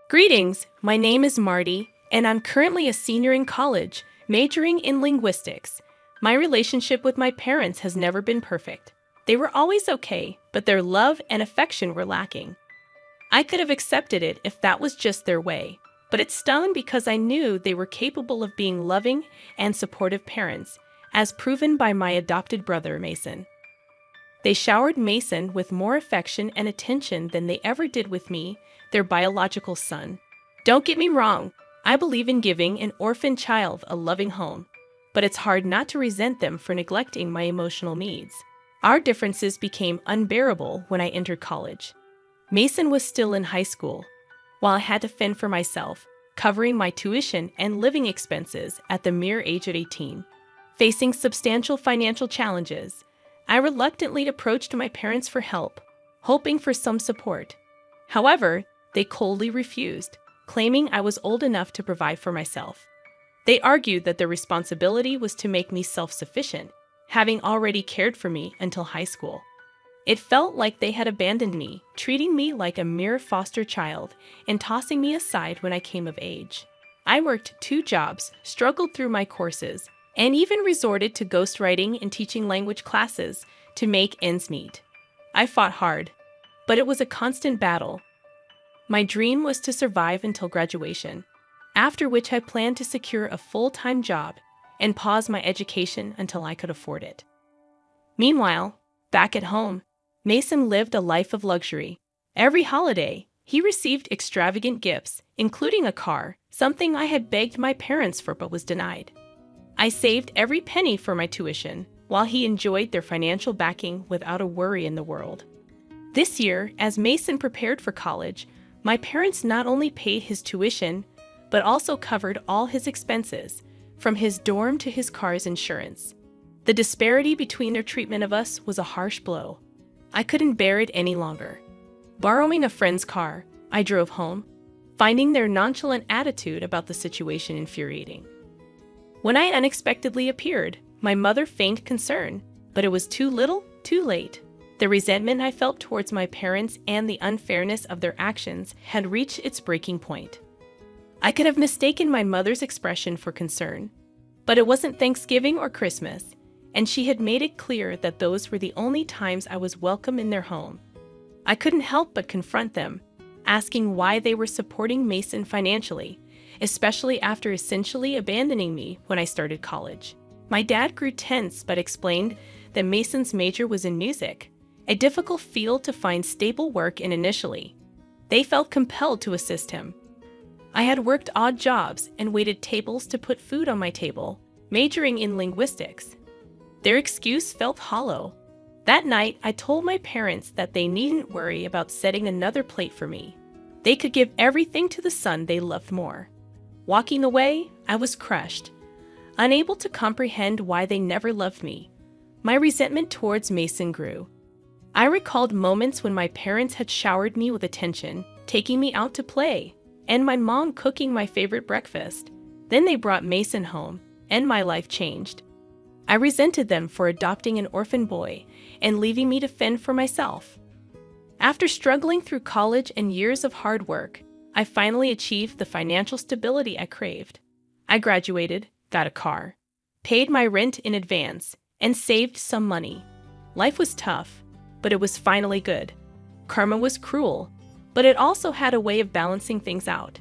Greetings, my name is Marty, and I'm currently a senior in college, majoring in linguistics. My relationship with my parents has never been perfect. They were always okay, but their love and affection were lacking. I could have accepted it if that was just their way, but it stung because I knew they were capable of being loving and supportive parents, as proven by my adopted brother, Mason. They showered Mason with more affection and attention than they ever did with me, their biological son. Don't get me wrong, I believe in giving an orphan child a loving home, but it's hard not to resent them for neglecting my emotional needs. Our differences became unbearable when I entered college. Mason was still in high school, while I had to fend for myself, covering my tuition and living expenses at the mere age of 18. Facing substantial financial challenges, I reluctantly approached my parents for help, hoping for some support. However, they coldly refused, claiming I was old enough to provide for myself. They argued that their responsibility was to make me self-sufficient, having already cared for me until high school. It felt like they had abandoned me, treating me like a mere foster child and tossing me aside when I came of age. I worked 2 jobs, struggled through my courses, and even resorted to ghostwriting and teaching language classes to make ends meet. I fought hard, but it was a constant battle. My dream was to survive until graduation, after which I planned to secure a full-time job and pause my education until I could afford it. Meanwhile, back at home, Mason lived a life of luxury. Every holiday, he received extravagant gifts, including a car, something I had begged my parents for but was denied. I saved every penny for my tuition, while he enjoyed their financial backing without a worry in the world. This year, as Mason prepared for college, my parents not only paid his tuition, but also covered all his expenses, from his dorm to his car's insurance. The disparity between their treatment of us was a harsh blow. I couldn't bear it any longer. Borrowing a friend's car, I drove home, finding their nonchalant attitude about the situation infuriating. When I unexpectedly appeared, my mother feigned concern, but it was too little, too late. The resentment I felt towards my parents and the unfairness of their actions had reached its breaking point. I could have mistaken my mother's expression for concern, but it wasn't Thanksgiving or Christmas, and she had made it clear that those were the only times I was welcome in their home. I couldn't help but confront them, asking why they were supporting Mason financially, especially after essentially abandoning me when I started college. My dad grew tense but explained that Mason's major was in music, a difficult field to find stable work in initially. They felt compelled to assist him. I had worked odd jobs and waited tables to put food on my table, majoring in linguistics. Their excuse felt hollow. That night, I told my parents that they needn't worry about setting another plate for me. They could give everything to the son they loved more. Walking away, I was crushed, unable to comprehend why they never loved me. My resentment towards Mason grew. I recalled moments when my parents had showered me with attention, taking me out to play, and my mom cooking my favorite breakfast. Then they brought Mason home, and my life changed. I resented them for adopting an orphan boy and leaving me to fend for myself. After struggling through college and years of hard work, I finally achieved the financial stability I craved. I graduated, got a car, paid my rent in advance, and saved some money. Life was tough, but it was finally good. Karma was cruel, but it also had a way of balancing things out.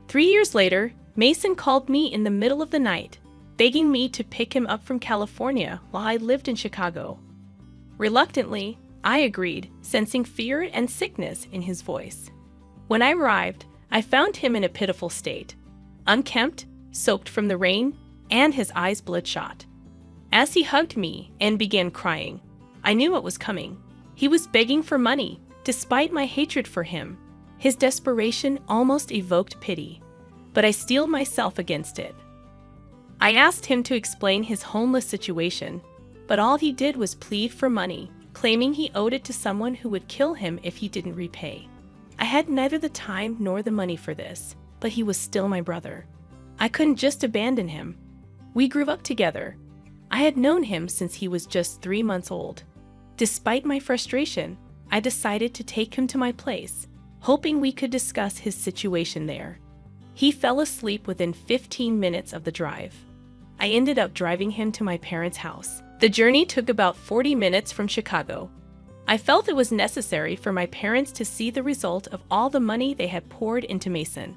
3 years later, Mason called me in the middle of the night, begging me to pick him up from California while I lived in Chicago. Reluctantly, I agreed, sensing fear and sickness in his voice. When I arrived, I found him in a pitiful state, unkempt, soaked from the rain, and his eyes bloodshot. As he hugged me and began crying, I knew what was coming. He was begging for money, despite my hatred for him. His desperation almost evoked pity, but I steeled myself against it. I asked him to explain his homeless situation, but all he did was plead for money, claiming he owed it to someone who would kill him if he didn't repay. I had neither the time nor the money for this, but he was still my brother. I couldn't just abandon him. We grew up together. I had known him since he was just 3 months old. Despite my frustration, I decided to take him to my place, hoping we could discuss his situation there. He fell asleep within 15 minutes of the drive. I ended up driving him to my parents' house. The journey took about 40 minutes from Chicago. I felt it was necessary for my parents to see the result of all the money they had poured into Mason.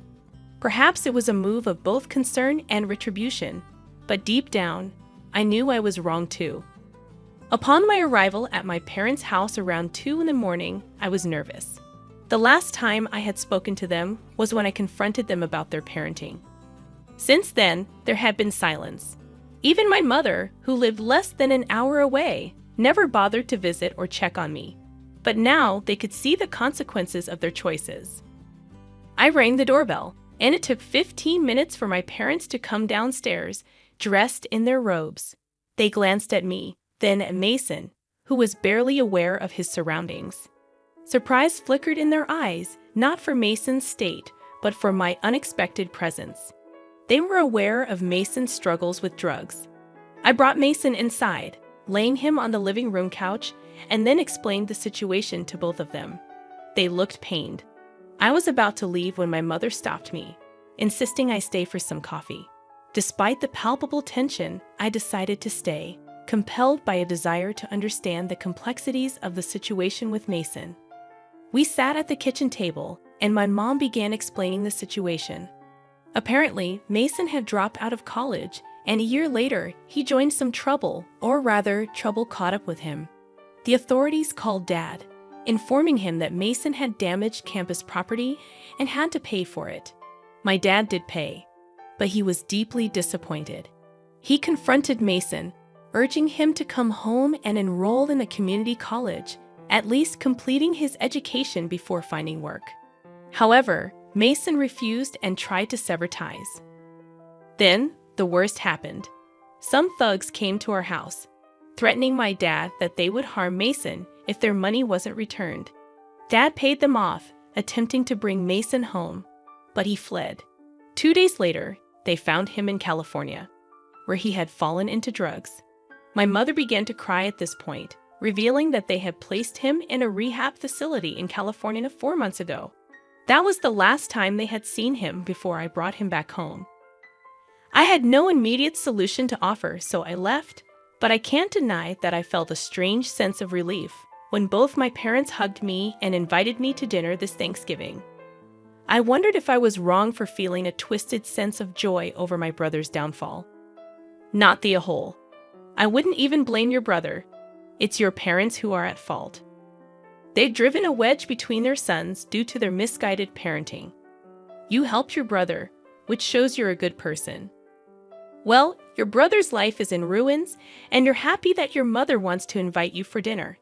Perhaps it was a move of both concern and retribution, but deep down, I knew I was wrong too. Upon my arrival at my parents' house around 2 in the morning, I was nervous. The last time I had spoken to them was when I confronted them about their parenting. Since then, there had been silence. Even my mother, who lived less than an hour away, never bothered to visit or check on me. But now they could see the consequences of their choices. I rang the doorbell, and it took 15 minutes for my parents to come downstairs, dressed in their robes. They glanced at me, then at Mason, who was barely aware of his surroundings. Surprise flickered in their eyes, not for Mason's state, but for my unexpected presence. They were aware of Mason's struggles with drugs. I brought Mason inside, laying him on the living room couch, and then explained the situation to both of them. They looked pained. I was about to leave when my mother stopped me, insisting I stay for some coffee. Despite the palpable tension, I decided to stay, compelled by a desire to understand the complexities of the situation with Mason. We sat at the kitchen table, and my mom began explaining the situation. Apparently, Mason had dropped out of college, and a year later, he joined some trouble, or rather, trouble caught up with him. The authorities called Dad, informing him that Mason had damaged campus property and had to pay for it. My dad did pay, but he was deeply disappointed. He confronted Mason, urging him to come home and enroll in a community college, at least completing his education before finding work. However, Mason refused and tried to sever ties. Then, the worst happened. Some thugs came to our house, threatening my dad that they would harm Mason if their money wasn't returned. Dad paid them off, attempting to bring Mason home, but he fled. 2 days later, they found him in California, where he had fallen into drugs. My mother began to cry at this point, revealing that they had placed him in a rehab facility in California 4 months ago. That was the last time they had seen him before I brought him back home. I had no immediate solution to offer, so I left, but I can't deny that I felt a strange sense of relief when both my parents hugged me and invited me to dinner this Thanksgiving. I wondered if I was wrong for feeling a twisted sense of joy over my brother's downfall. Not the whole. I wouldn't even blame your brother. It's your parents who are at fault. They've driven a wedge between their sons due to their misguided parenting. You helped your brother, which shows you're a good person. Well, your brother's life is in ruins, and you're happy that your mother wants to invite you for dinner.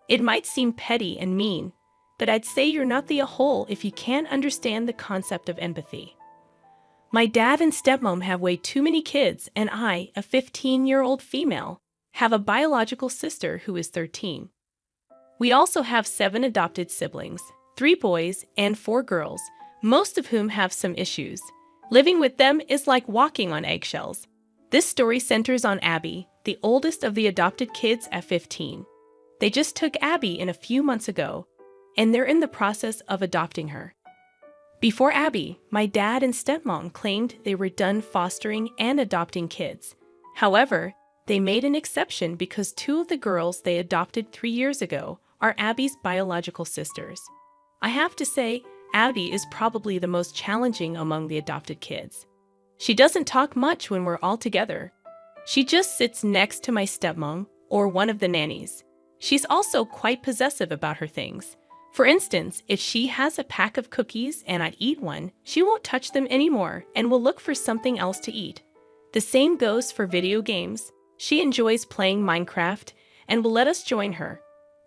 It might seem petty and mean, but I'd say you're not the whole if you can't understand the concept of empathy. My dad and stepmom have way too many kids, and I, a 15-year-old female, have a biological sister who is 13. We also have 7 adopted siblings, 3 boys and 4 girls, most of whom have some issues. Living with them is like walking on eggshells. This story centers on Abby, the oldest of the adopted kids at 15. They just took Abby in a few months ago, and they're in the process of adopting her. Before Abby, my dad and stepmom claimed they were done fostering and adopting kids. However, they made an exception because 2 of the girls they adopted 3 years ago are Abby's biological sisters. I have to say, Abby is probably the most challenging among the adopted kids. She doesn't talk much when we're all together. She just sits next to my stepmom or one of the nannies. She's also quite possessive about her things. For instance, if she has a pack of cookies and I eat one, she won't touch them anymore and will look for something else to eat. The same goes for video games. She enjoys playing Minecraft and will let us join her.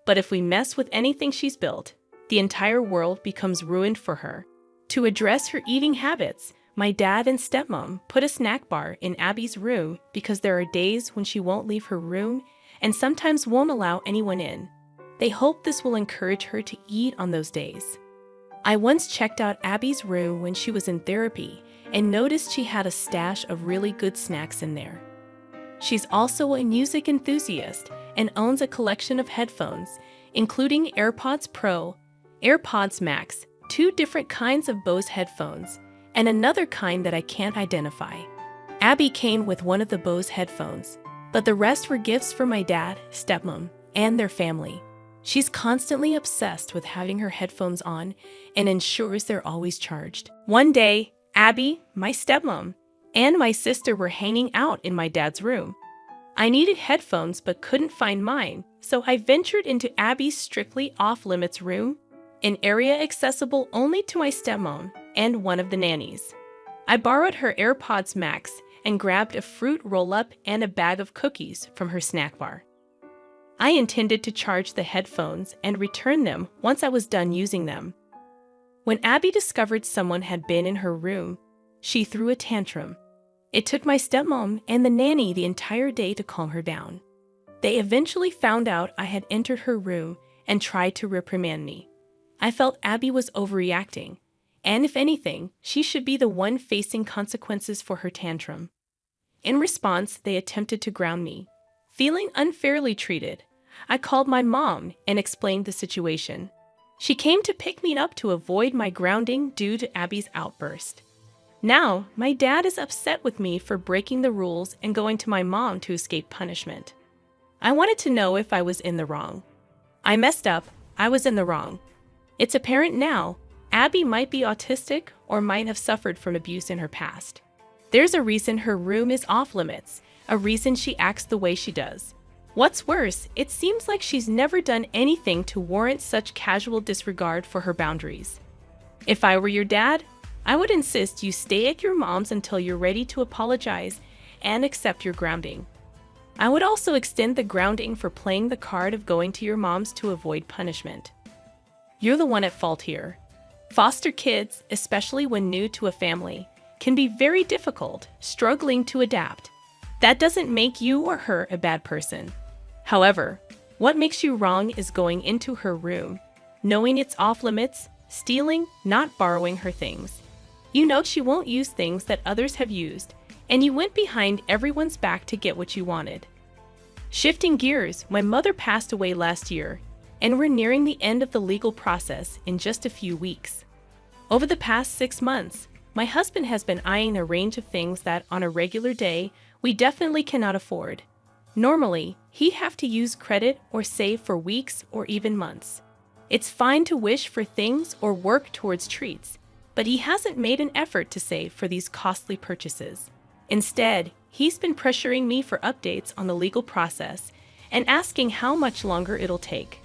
But if we mess with anything she's built, the entire world becomes ruined for her. To address her eating habits, my dad and stepmom put a snack bar in Abby's room because there are days when she won't leave her room and sometimes won't allow anyone in. They hope this will encourage her to eat on those days. I once checked out Abby's room when she was in therapy and noticed she had a stash of really good snacks in there. She's also a music enthusiast and owns a collection of headphones, including AirPods Pro, AirPods Max, 2 different kinds of Bose headphones, and another kind that I can't identify. Abby came with one of the Bose headphones, but the rest were gifts for my dad, stepmom, and their family. She's constantly obsessed with having her headphones on and ensures they're always charged. One day, Abby, my stepmom, and my sister were hanging out in my dad's room. I needed headphones but couldn't find mine, so I ventured into Abby's strictly off-limits room, an area accessible only to my stepmom and one of the nannies. I borrowed her AirPods Max and grabbed a fruit roll-up and a bag of cookies from her snack bar. I intended to charge the headphones and return them once I was done using them. When Abby discovered someone had been in her room, she threw a tantrum. It took my stepmom and the nanny the entire day to calm her down. They eventually found out I had entered her room and tried to reprimand me. I felt Abby was overreacting, and if anything, she should be the one facing consequences for her tantrum. In response, they attempted to ground me. Feeling unfairly treated, I called my mom and explained the situation. She came to pick me up to avoid my grounding due to Abby's outburst. Now, my dad is upset with me for breaking the rules and going to my mom to escape punishment. I wanted to know if I was in the wrong. I messed up. I was in the wrong. It's apparent now, Abby might be autistic or might have suffered from abuse in her past. There's a reason her room is off limits, a reason she acts the way she does. What's worse, it seems like she's never done anything to warrant such casual disregard for her boundaries. If I were your dad, I would insist you stay at your mom's until you're ready to apologize and accept your grounding. I would also extend the grounding for playing the card of going to your mom's to avoid punishment. You're the one at fault here. Foster kids, especially when new to a family, can be very difficult, struggling to adapt. That doesn't make you or her a bad person. However, what makes you wrong is going into her room, knowing it's off limits, stealing, not borrowing her things. You know she won't use things that others have used, and you went behind everyone's back to get what you wanted. Shifting gears, my mother passed away last year, and we're nearing the end of the legal process in just a few weeks. Over the past 6 months, my husband has been eyeing a range of things that, on a regular day, we definitely cannot afford. Normally, he'd have to use credit or save for weeks or even months. It's fine to wish for things or work towards treats, but he hasn't made an effort to save for these costly purchases. Instead, he's been pressuring me for updates on the legal process and asking how much longer it'll take.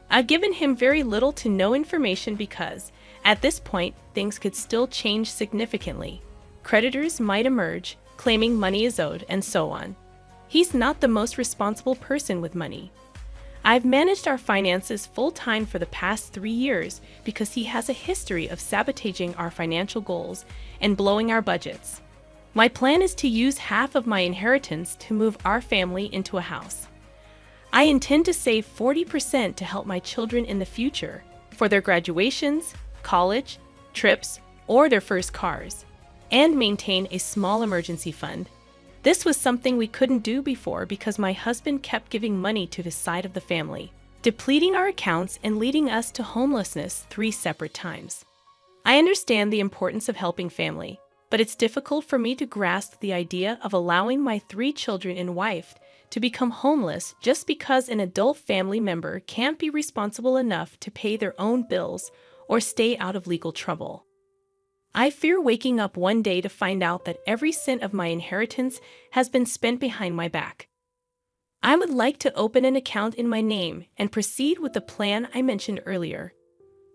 I've given him very little to no information because, at this point, things could still change significantly. Creditors might emerge, claiming money is owed, and so on. He's not the most responsible person with money. I've managed our finances full-time for the past 3 years because he has a history of sabotaging our financial goals and blowing our budgets. My plan is to use half of my inheritance to move our family into a house. I intend to save 40% to help my children in the future for their graduations, college, trips, or their first cars, and maintain a small emergency fund. This was something we couldn't do before because my husband kept giving money to his side of the family, depleting our accounts and leading us to homelessness 3 separate times. I understand the importance of helping family, but it's difficult for me to grasp the idea of allowing my 3 children and wife to become homeless just because an adult family member can't be responsible enough to pay their own bills or stay out of legal trouble. I fear waking up one day to find out that every cent of my inheritance has been spent behind my back. I would like to open an account in my name and proceed with the plan I mentioned earlier.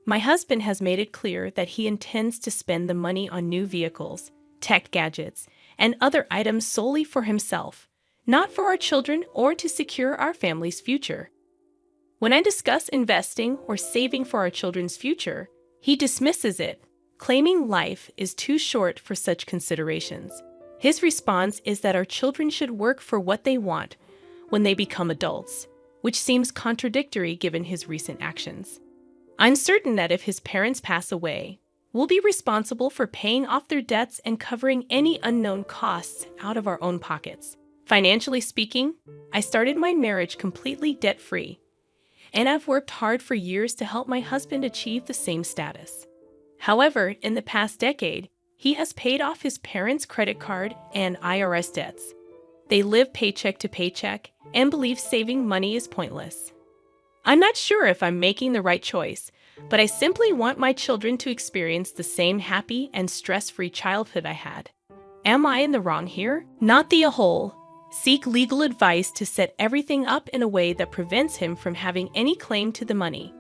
My husband has made it clear that he intends to spend the money on new vehicles, tech gadgets, and other items solely for himself, not for our children or to secure our family's future. When I discuss investing or saving for our children's future, he dismisses it, claiming life is too short for such considerations. His response is that our children should work for what they want when they become adults, which seems contradictory given his recent actions. I'm certain that if his parents pass away, we'll be responsible for paying off their debts and covering any unknown costs out of our own pockets. Financially speaking, I started my marriage completely debt-free, and I've worked hard for years to help my husband achieve the same status. However, in the past decade, he has paid off his parents' credit card and IRS debts. They live paycheck to paycheck and believe saving money is pointless. I'm not sure if I'm making the right choice, but I simply want my children to experience the same happy and stress-free childhood I had. Am I in the wrong here? Not the whole. Seek legal advice to set everything up in a way that prevents him from having any claim to the money.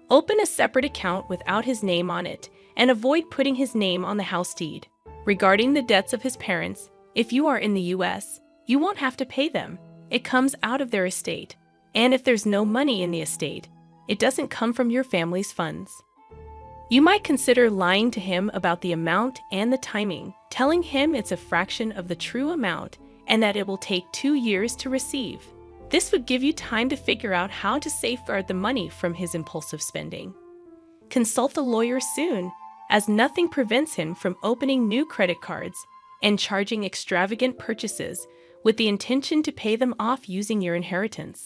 Open a separate account without his name on it and avoid putting his name on the house deed. Regarding the debts of his parents, if you are in the US, you won't have to pay them. It comes out of their estate. And if there's no money in the estate, it doesn't come from your family's funds. You might consider lying to him about the amount and the timing, telling him it's a fraction of the true amount and that it will take 2 years to receive. This would give you time to figure out how to safeguard the money from his impulsive spending. Consult a lawyer soon, as nothing prevents him from opening new credit cards and charging extravagant purchases with the intention to pay them off using your inheritance.